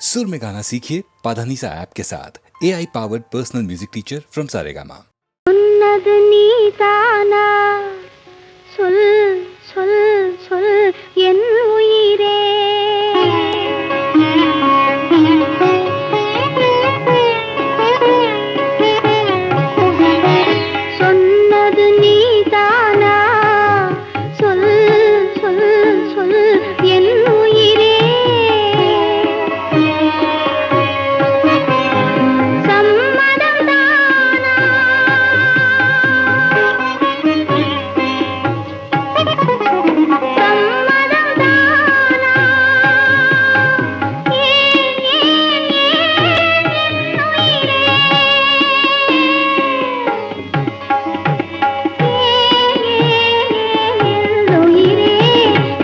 सुर में गाना सीखिए पाधानीसा ऐप के साथ AI powered personal music teacher from Saregama. சொன்னது நீதானா சொல் சொல் சொல் என் உயிரே சொன்னது நீதானா சொல் சொல் சொல் என் உயிரே சம்மதம் தானா சம்மதம் தானா ஏன் ஏன் ஏன் என் உயிரே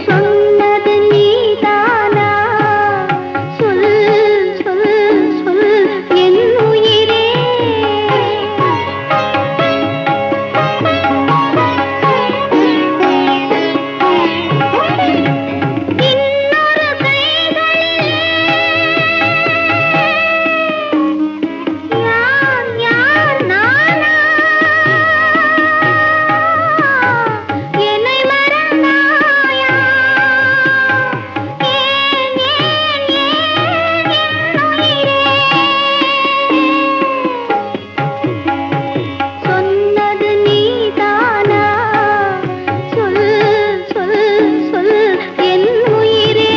சொன்னது நீதானா சொல் சொல் சொல் என் உயிரே இன்னொரு கைகளிலே யார் யார் நானா என்னை மறந்தாயா ஏன் ஏன் ஏன் என் உயிரே சொன்னது நீதானா சொல் சொல் சொல் என் உயிரே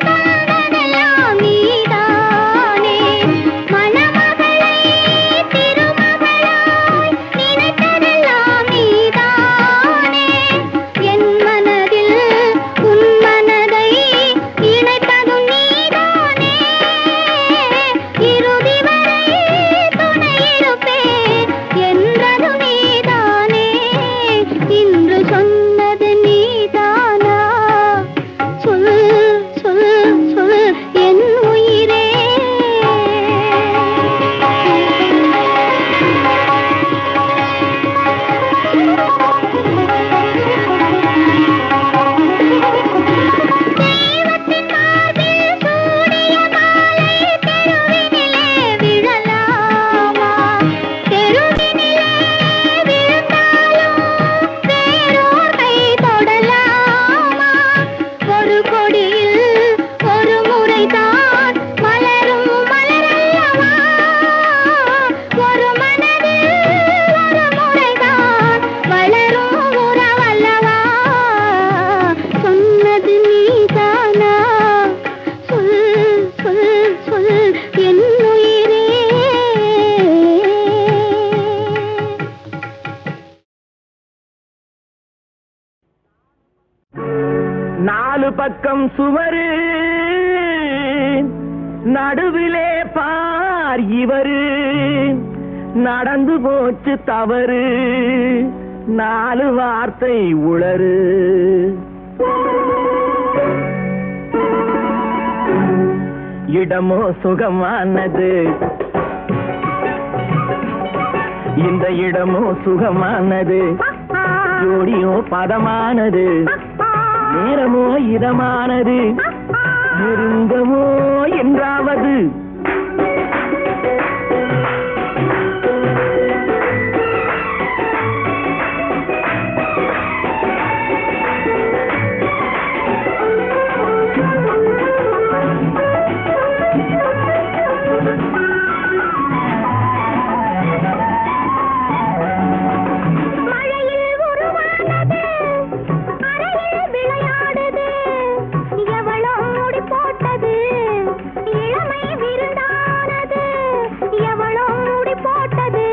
தந்ததெல்லாம் நீதானே மணமகளை திருமகளாய் நினைத்ததெல்லாம் நீதானே என் மனதில் உன் மனதை இணைத்ததும் நீதானே இறுதி வரை துணையிருப்பேன் என்றதும் நீதானே இன்று சொன்னது நீதானா சொல் சொல் சொல் என் உயிரே தெய்வத்தின் மார்பில் சூடிய மாலை தெருவினிலே விழலாமா தெருவினிலே விழுந்தாலும் வேறோர் கை தொடலாமா ஒரு கொடியில் ஒரு முறைதான் மலரும் மலரல்லவா ஒரு மனதில் ஒரு முறைதான் வளரும் உறவல்லவா சொன்னது நீதானா சொல் சொல் சொல் என் உயிரே நாலு பக்கம் சுவரு நடுவிலே பார் இவரு நடந்து போச்சு தவறு நாலு வார்த்தை உளறு இடமோ சுகமானது இந்த இடமோ சுகமானது ஜோடியோ பதமானது நேரமோ இதமானது நெருங்கமோ என்றாவது மழையில் உருவானது அறையில் விளையாடுது எவளோ முடி போட்டது இளமை விருந்தானது எவளோ முடி போட்டது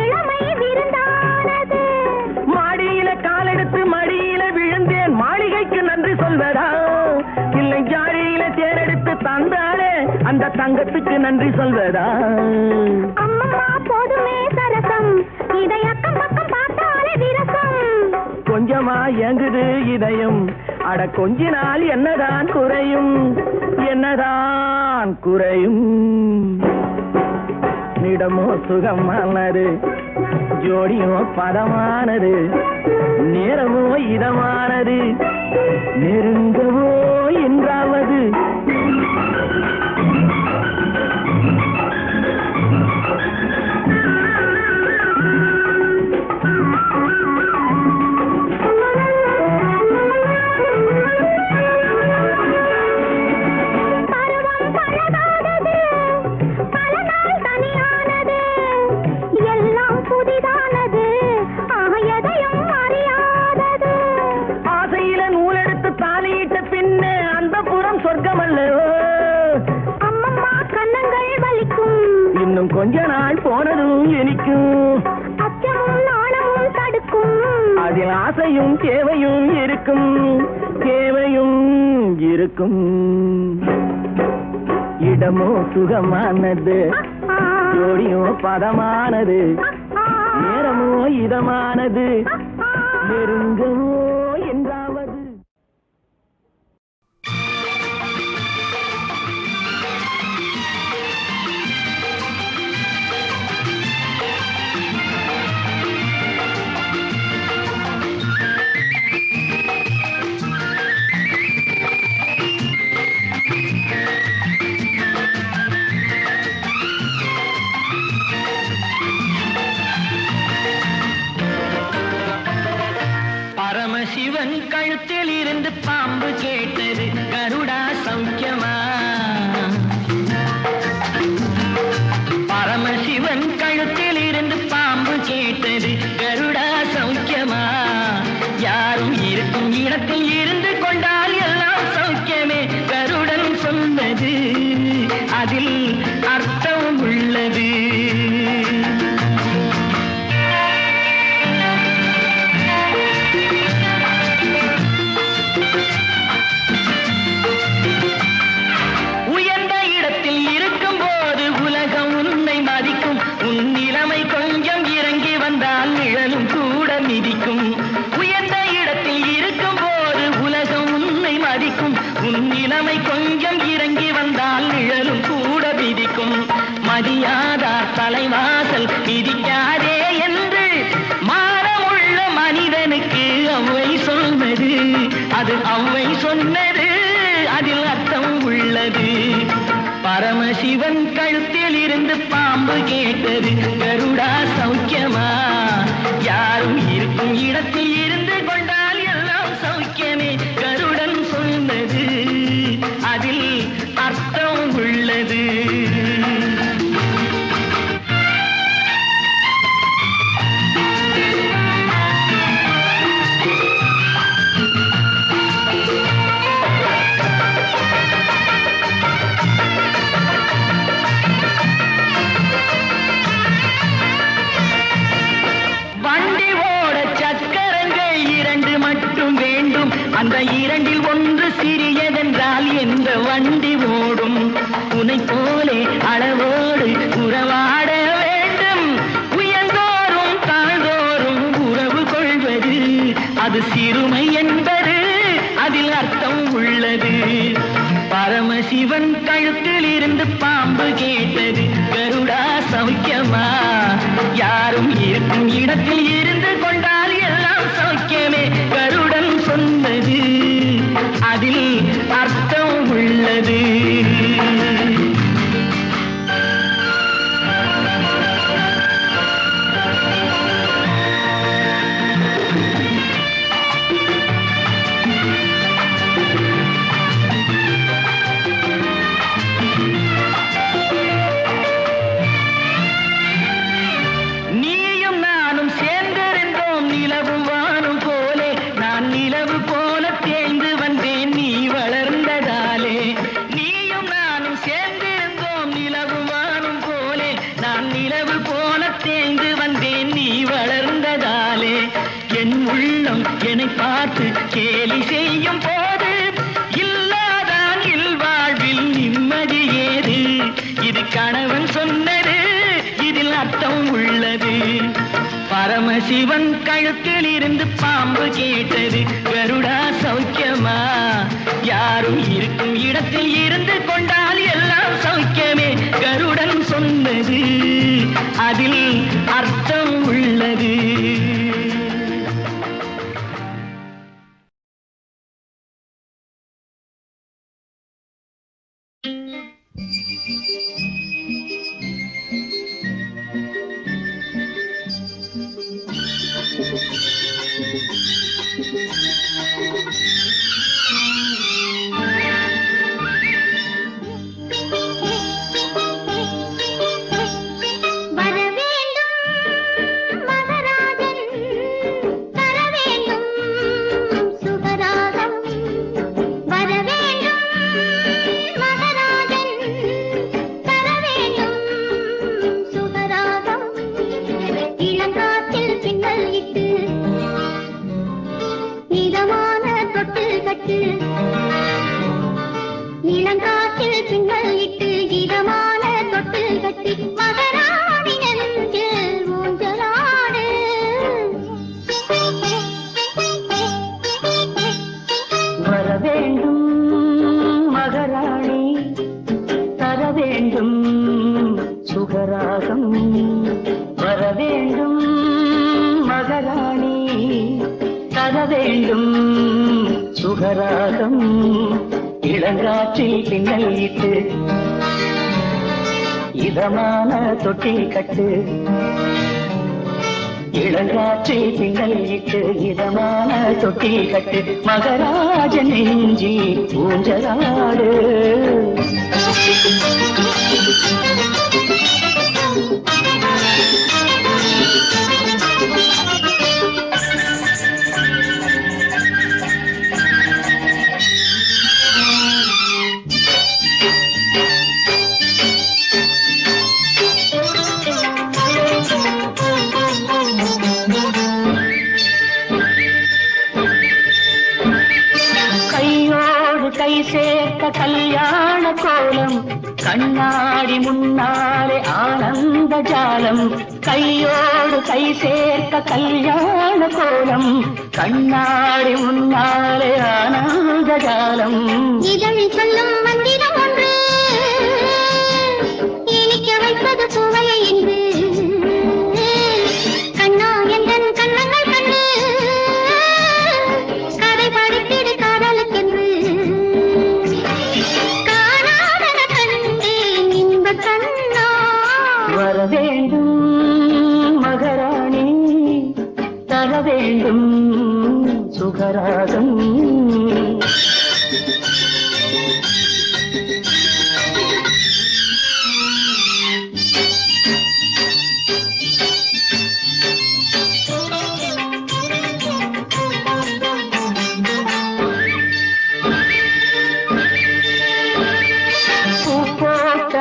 இளமை விருந்தானது மாடியில காலெடுத்து மடியில விழுந்தேன் மாளிகைக்கு நன்றி சொல்வதா இல்லை ஜாடியில தேரெடுத்து தந்தாலே அந்த தங்கத்துக்கு நன்றி சொல்வதா அம்மா போதுமே சரசம் இதை அக்கம் பக்கம் பார்த்தாலே விரசம் கொஞ்சமா எங்குது இதயம் அட கொஞ்ச நாள் என்னதான் குறையும் என்னதான் குறையும் இடமோ சுகமானது, ஜோடியோ பதமானது, நேரமோ இதமானது, நெருங்கவோ என்றாவது. இன்னும் கொஞ்ச நாள் போனதும் இனிக்கும், அச்சமும் நாணமும் தடுக்கும், அதில் ஆசையும் தேவையும் இருக்கும், தேவையும் இருக்கும். இடமோ சுகமானது, ஜோடியோ பதமானது, நேரமோ இதமானது, நெருங்கவோ என்றாவது. பரமசிவன் கழுத்தில் இருந்து பாம்பு கேட்டது, கருடா சௌக்கியமா? பரமசிவன் கழுத்தில் இருந்து பாம்பு கேட்டது, கருடா சௌக்கியமா? யாரும் இருக்கும் இடத்தில் இருந்து கொண்டால் எல்லாம் சௌக்கியமே, கருடன் சொன்னது அதில் அர்த்தம் உள்ளது. மதியாதார் தலைவாசல் மிதிக்காதே என்று மானமுள்ள மனிதனுக்கு அவ்வை சொன்னது, அது அவ்வை சொன்னது, அதில் அர்த்தம் உள்ளது. பரமசிவன் கழுத்தில் இருந்து பாம்பு கேட்டது, கருடா சௌக்கியமா? யாரும் இருக்கும் இடத்தில் இருந்து கொண்டால் எல்லாம் சௌக்கியமே, கருடன் சொன்னது அதில் அர்த்தம் உள்ளது. அந்த இரண்டில் ஒன்று சிறியதென்றால் எந்த வண்டி ஓடும்? உனை போலே அளவோடு உறவாட வேண்டும், உயர்ந்தோறும் தாழ்ந்தோறும் உறவு கொள்வது அது சிறுமை என்பது அதில் அர்த்தம் உள்ளது. பரமசிவன் கழுத்தில் இருந்து பாம்பு கேட்டது, கருடா சௌக்கியமா? யாரும் இருக்கும் இடத்தில் இருந்து கொண்டால் எல்லாம் சௌக்கியமே, கருடன் சொன்னது அதில் அர்த்தம் உள்ளது. நீயும் நானும் சேர்ந்திருந்தோம் நிலவும் வானும் போலே, நான் நிலவு போல தேய்ந்து வந்தேன் நீ வளர்ந்ததாலே. நீயும் நானும் சேர்ந்திருந்தோம் நிலவும் வானும் போலே, நான் நிலவு போல தேய்ந்து வந்தேன் நீ வளர்ந்ததாலே. என் உள்ளம் என்னை பார்த்து கேலி செய்யும் போது இல்லாதான் இல்வாழ்வில் நிம்மதி ஏது? இது கணவன் சொன்னது, இதில் அர்த்தம் உள்ளது. பரமசிவன் கழுத்தில் இருந்து பாம்பு கேட்டது, கருடா சௌக்கியமா? யாரும் இருக்கும் இடத்தில் இருந்து கொண்டால் எல்லாம் சௌக்கியமே கருடன் சொன்னது அதில் அர்த்தம் உள்ளது. இளங்காற்றில் பின்னல் இட்டு இதமான தொட்டு கட்டி மகராணி நெஞ்சில் ஊஞ்சலாடு. வர வேண்டும் மகராணி தர வேண்டும் சுகராகம். வர வேண்டும் மகராணி தர வேண்டும் சுகராகம். இளங்காற்றில் பின்னல் இட்டு இதமான தொட்டில் கட்டு. இளங்காற்றில் பின்னல் இட்டு இதமான தொட்டில் கட்டு. மகராஜ நெஞ்சி ஊஞ்சலாடு. சேர்த்த கல்யாண கோலம் கண்ணாடி முன்னாலே ஆனந்த ஜாலம். கையோடு கை சேர்த்த கல்யாண கோலம் கண்ணாடி முன்னாலே ஆனந்த ஜாலம். இதழ் சொல்லும் மந்திரம் ஒன்று இனிக்க வைப்பது சுவையை என்று கண்ணா எந்தன் கண்ணங்கள் கண்டு கதை படித்திடு காதலுக்கென்று. வர வேண்டும் மகராணி தர வேண்டும் சுகராகம்.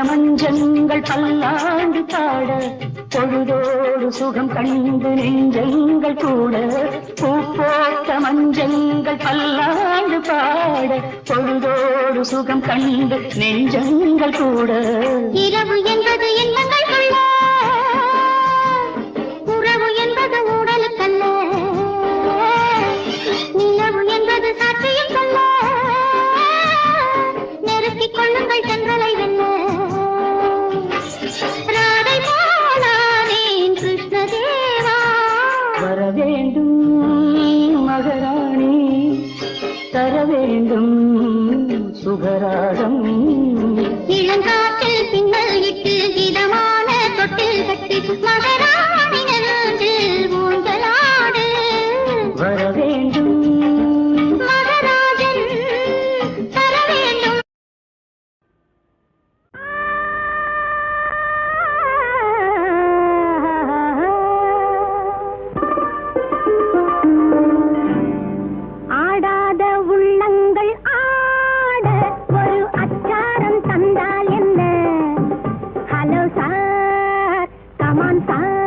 மஞ்சங்கள் பல்லாண்டு பாட பொழுதோடு சுகம் கண்டு நெஞ்சங்கள் கூட. பூப்போட்ட மஞ்சங்கள் பல்லாண்டு பாட பொழுதோடு சுகம் கண்டு நெஞ்சங்கள் கூட. இரவு என்பது எண்ணங்கள் கொள்ள உறவு என்பது ஊடலுக்கல்ல. நிலவு என்பது சாட்சியம் சொல்ல நெருக்கிக் கொள்ளுங்கள் தென்றலை வெல்ல. ராதை போனானேன் கிருஷ்ணதேவா. வர வேண்டும் மகராணி தர வேண்டும் சுகராகம். இளங்காற்றில் பின்னல் இட்டு இதமான தொட்டில் கட்டி மகராணி நெஞ்சில் ஊஞ்சலாடு. வர வேண்டும் மகராஜன் தர வேண்டும். ஆடாத உள்ளங்கள் ஆட ஒரு அச்சாரம் தந்தால் என்ன? Hello sir, come on sir.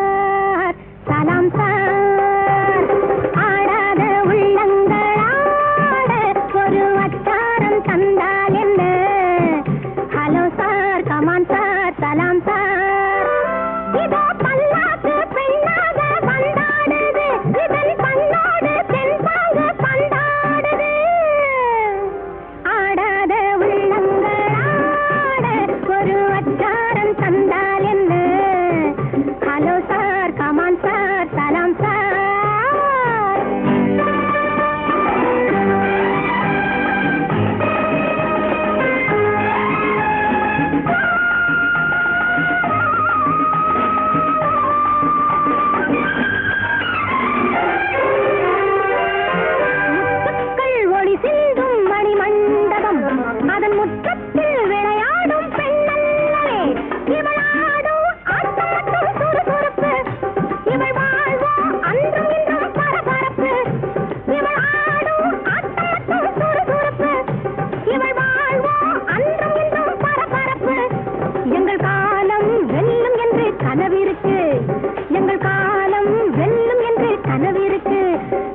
எங்கள் காலம் வெல்லும் என்று கனவிருக்கு.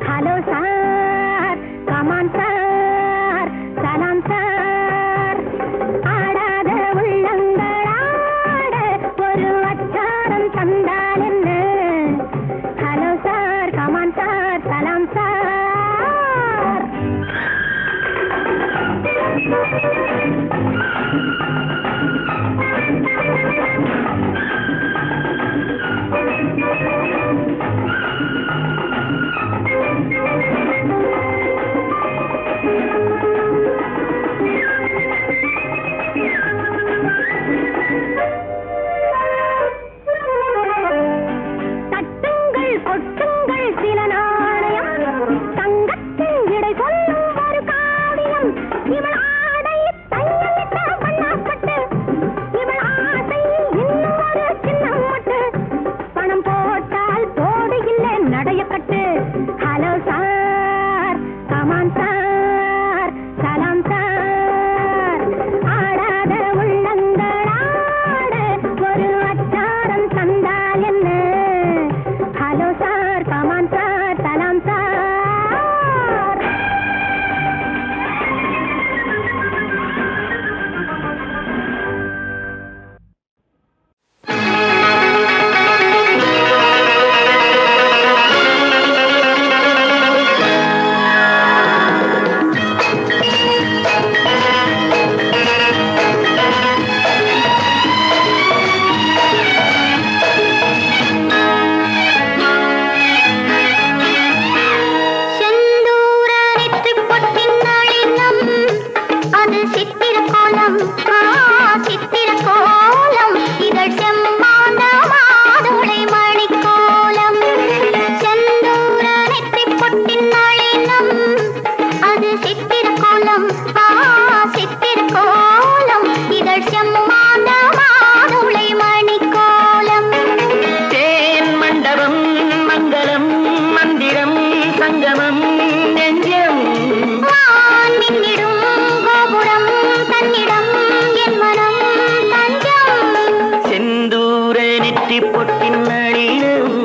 ஹலோ சார், கமான் சார், சலாம் சார். ஆடாத உள்ளங்கள் ஆட ஒரு அச்சாரம் தந்தால் என்ன? ஹலோ சார், கமான் சார், சலாம் சார். தட்டுங்கள் கொட்டுங்கள் சில நாணயம், தங்கத்தின் இடை சொல்லும் ஒரு காவியம். இவள் ஆடை தையலிட்ட வண்ணாப்பட்டு, இவள் ஆசை இன்னும் ஒரு சின்னம் மட்டு. பணம் போட்டால் போடு இல்லை நடையக்கட்டு. ஹலோ சார், கமான் சார், சலாம் சார். ஆடாத உள்ளங்கள் ஆட ஒரு அச்சாரம் தந்தால் என்ன? ஹலோ சார், கமான் சார், சலாம் சார். செந்தூர நெற்றிப் பொட்டின் நளினம், அது சித்திர கோலம், சித்திர கோலம். இதழ் செம்மாந்த மாதுளை மணிக்கோலம். செந்தூர நெற்றிப் பொட்டின் நளினம், அது சித்திர கோலம், சித்திர கோலம். இதழ் செம்மாந்த மாதுளை மணிக்கோலம். தேன் மண்டபம் மங்களம் மந்திரம் சங்கமம் நெஞ்சம். வான் மின்னிடும் கோபுரம் தன்னிடம் என் மனம் தஞ்சம். செந்தூர நெற்றி பொட்டின் நளினம்,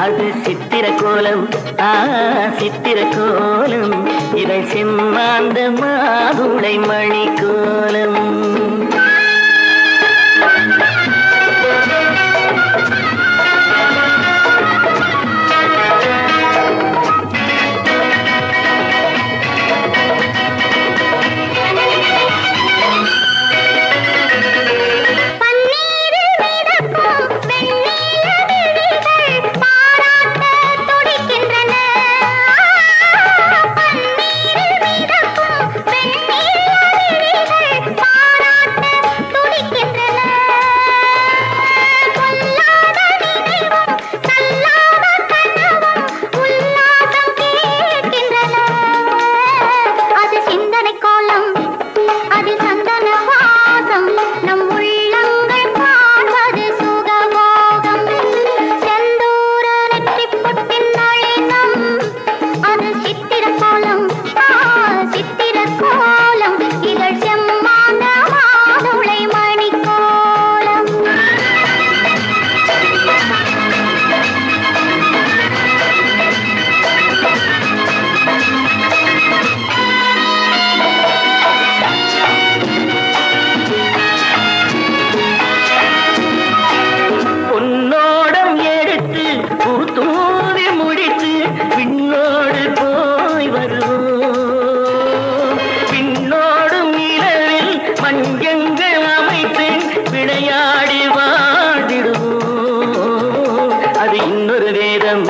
அது சித்திர கோலம், சித்திர கோலம். இதை செம்மாந்த மாதுளை மணி கோலம். பன்னீரில் மிதக்கும் வெண்ணில விழிகள் பாராட்ட துடிக்கின்றன. பன்னீரில் மிதக்கும் வெண்ணில விழிகள் பாராட்ட துடிக்கின்றன. பொல்லாத நினைவும் தள்ளாத கனவும் உல்லாசம் கேட்கின்றன. அது சிந்தனை கோலம், அதில் சந்தன வாசம். நம் உள்ளங்கள் காண்பது சுகபோகம். செந்தூர நெற்றிப் பொட்டின் நளினம், அது சித்திர கோலம், சித்திர கோலம். இதழ் செம்மாந்த மாதுளை மணிக்கோலம். பொன்னோடம் எடுத்து பூத்தூவி முடித்து விண்ணோடு போய் வருவோம். விண்ணோடும் இரவில் மஞ்சங்கள் அமைத்து விளையாடி வாழ்ந்திடுவோம். அது இன்னொரு வேதம்,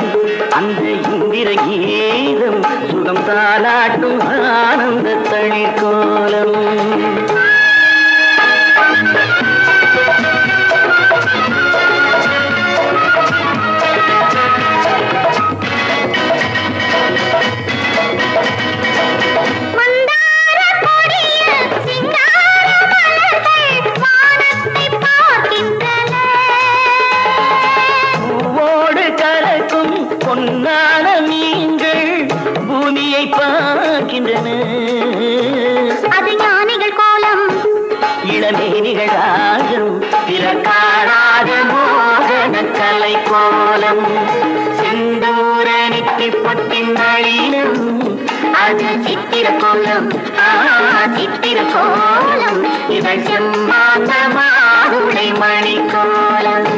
அந்த இந்திர கீதம். சுகம் தாலாட்டும் ஆனந்த தளிர்கோலம். மந்தார கொடியில் சிங்கார மலர்கள் வானத்தை பார்க்கின்றன. பூவோடு கலக்கும் பொன்னான மீன்கள் பூமியை பார்க்கின்றன. அது ஞானிகள் கோலம். கோலம் செந்தூர நெற்றி பொட்டின் நளினம் அது சித்திர கோலம் சித்திர கோலம் இதழ் செம்மாந்த மாவுடை மணி கோலம்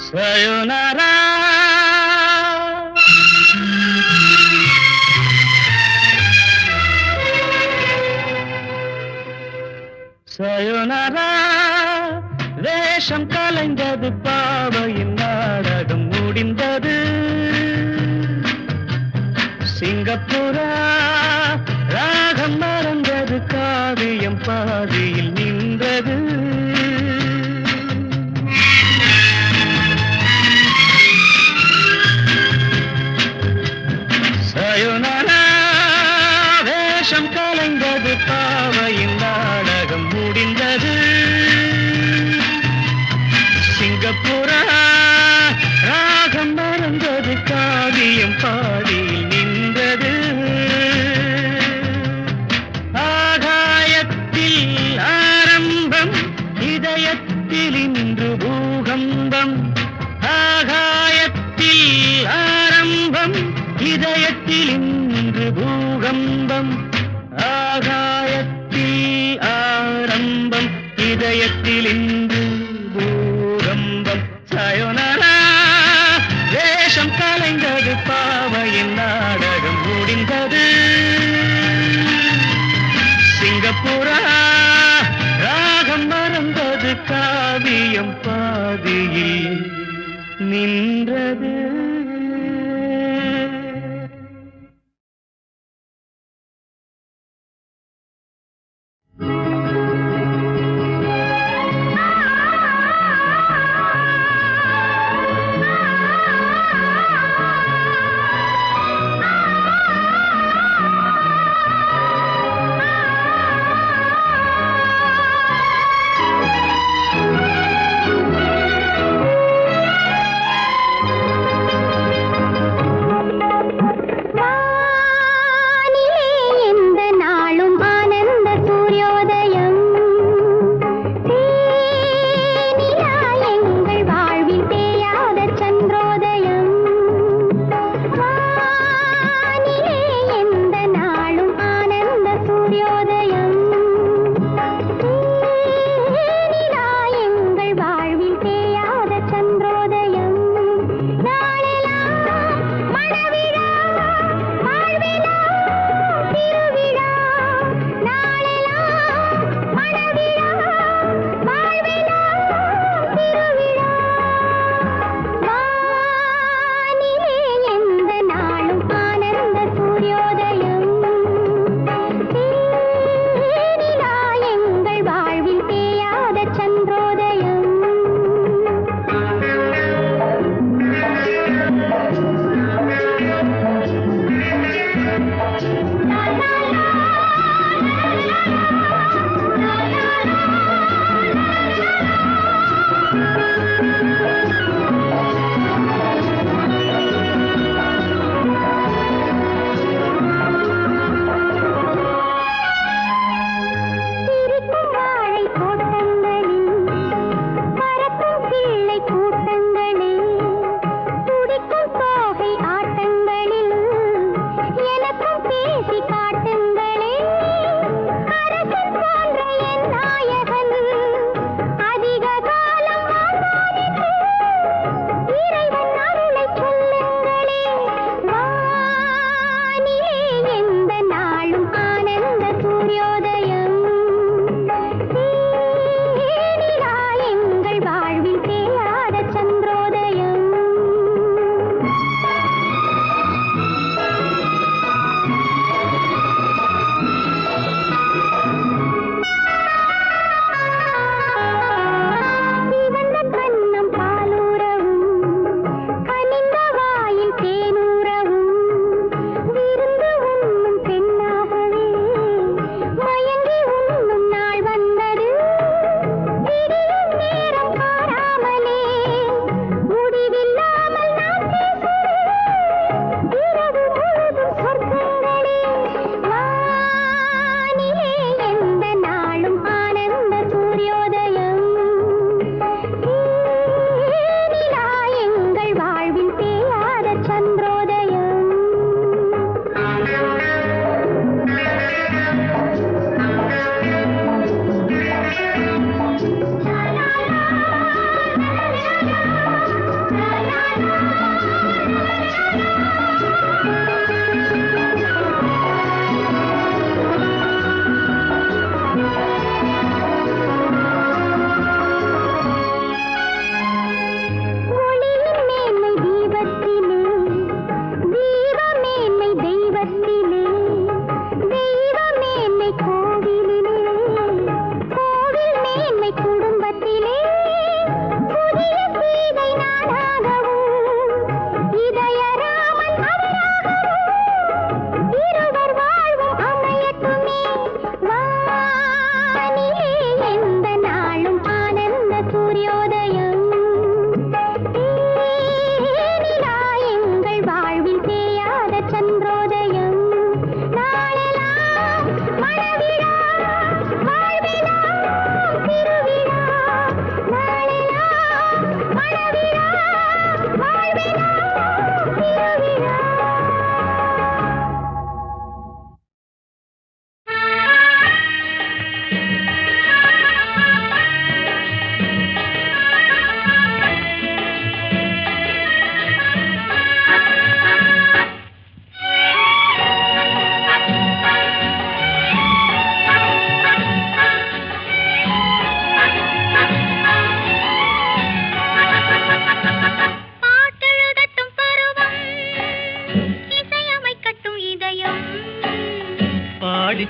சயோனரா சயோனரா வேஷம் கலைந்தது பாவையின் நாடகம் முடிந்தது சிங்கப்பூரா ராகம் மறந்தது காவியம் பாதியில் நின்றது சயோனரா வேஷம் கலைந்தது பாவையின் நாடகம் முடிந்தது சிங்கப்பூரா ராகம் மறந்தது காவியம் பாடியில் நின்றது ஆகாயத்தில் ஆரம்பம் இதயத்தில் இன்று பூகம்பம் ஆகாயத்தில் ஆரம்பம் இதயத்தில் இன்று பூகம்பம் ஆகாயத்தில் ஆரம்பம் இதயத்தில் இன்று பூகம்பம் சயோனரா வேஷம் கலைந்தது பாவையின் நாடகம் முடிந்தது சிங்கப்பூரா ராகம் மறந்தது காவியம் பாதியில் நின்றது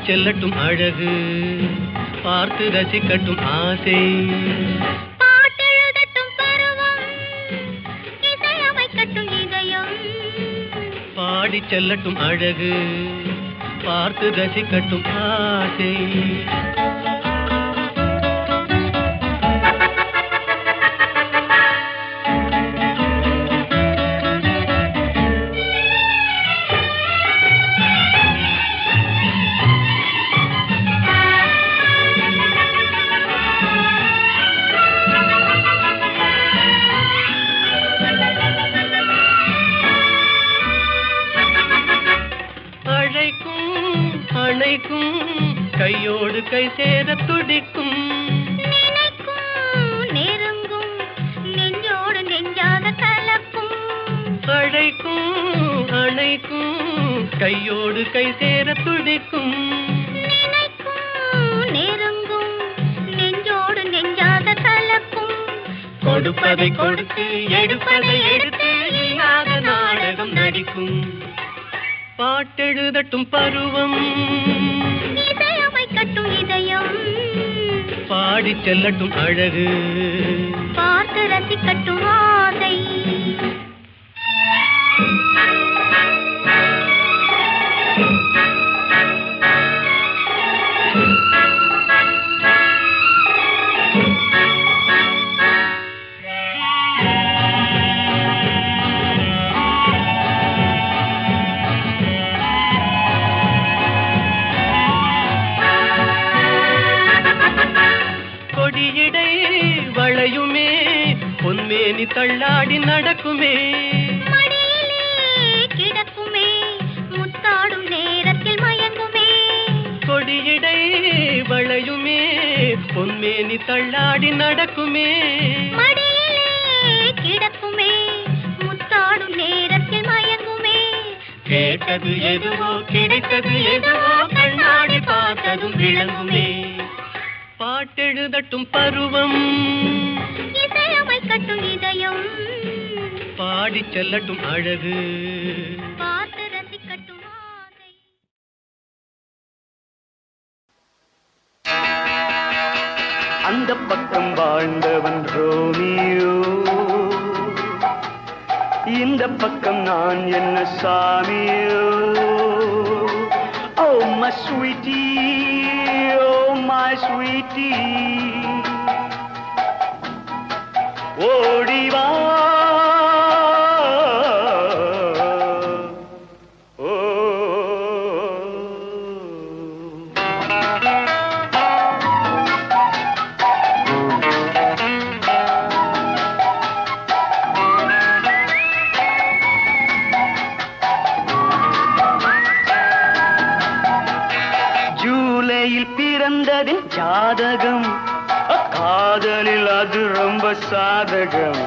செல்லட்டும் அழகு பார்த்து ரசிக்கட்டும் ஆசை பாட்டெழுதட்டும் பருவம் இசையமைக்கட்டும் இதயம் பாடி செல்லட்டும் அழகு பார்த்து ரசிக்கட்டும் ஆசை கையோடு கை சேர துடிக்கும் நினைக்கும் நெருங்கும் நெஞ்சோடு நெஞ்சாக கலக்கும் அழைக்கும் அணைக்கும் கையோடு கை சேர துடிக்கும் நினைக்கும் நெருங்கும் நெஞ்சோடு நெஞ்சாக கலக்கும் கொடுப்பதை கொடுத்து எடுப்பதை எடுத்து இல்லாத நாடகம் நடிக்கும் பாட்டெழுதட்டும் பருவம் இசையமைக்கட்டும் இதயம் பாடி செல்லட்டும் அழகு பார்த்து ரசிக்கட்டும் ஆசை வளையுமே பொன்மேனி தள்ளாடி நடக்குமே மடியிலே கிடக்குமே முத்தாடும் நேரத்தில் மயங்குமே கொடியடை வளையுமே பொன்மேனி தள்ளாடி நடக்குமே மடியிலே கிடக்குமே முத்தாடும் நேரத்தில் மயங்குமே கேட்டது எதுவோ கிடைத்தது எதுவோ கண்ணாடி பார்த்ததும் விளங்குமே பாட்டெழுதட்டும் பருவம் இசையமைக்கட்டும் இதயம் பாடி செல்லட்டும் அழகு பார்த்து ரசிக்கட்டும் ஆசை அந்த பக்கம் வாழ்ந்தவன் ரோமியோ இந்த பக்கம் நான் என்ன சாமியோ oh my sweetie my sweetie ஓடி வா ஜூலையில் பிறந்ததின் ஜாதகம் காதலில் அது ரொம்ப சாதகம்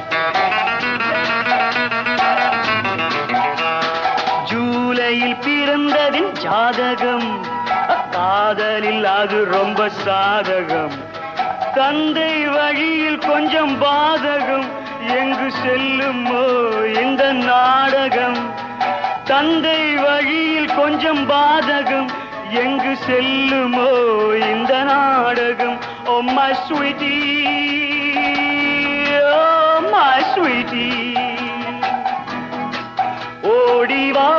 ஜூலையில் பிறந்ததின் ஜாதகம் காதலில் அது ரொம்ப சாதகம் தந்தை வழியில் கொஞ்சம் பாதகம் எங்கு செல்லுமோ இந்த நாடகம் தந்தை வழியில் கொஞ்சம் பாதகம் எங்கு செல்லுமோ இந்த நாடகம் oh my sweetie oh my sweetie ஓடி வா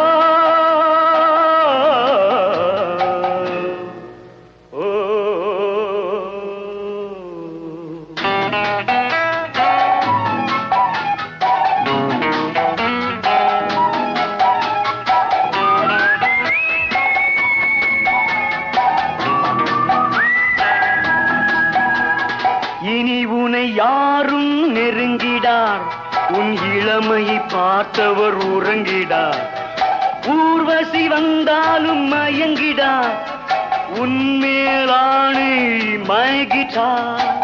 இனி உனை யாரும் நெருங்கிடார் உன் இளமையை பார்த்தவர் உறங்கிடார் ஊர்வசி வந்தாலும் மயங்கிடார் உன்மேலானே மை கிட்டார்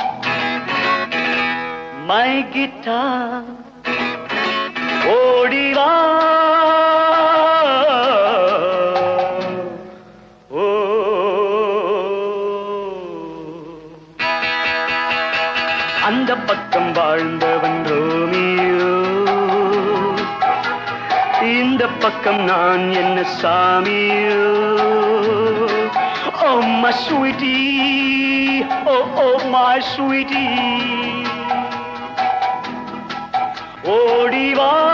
மை கிட்டார் ஓடிவா அந்த பக்கம் வாழ்ந்தவன் ரோமியோ இந்த பக்கம் நான் என்ன சாமியோ ஓ my sweetie, oh, my sweetie. ஓடிவா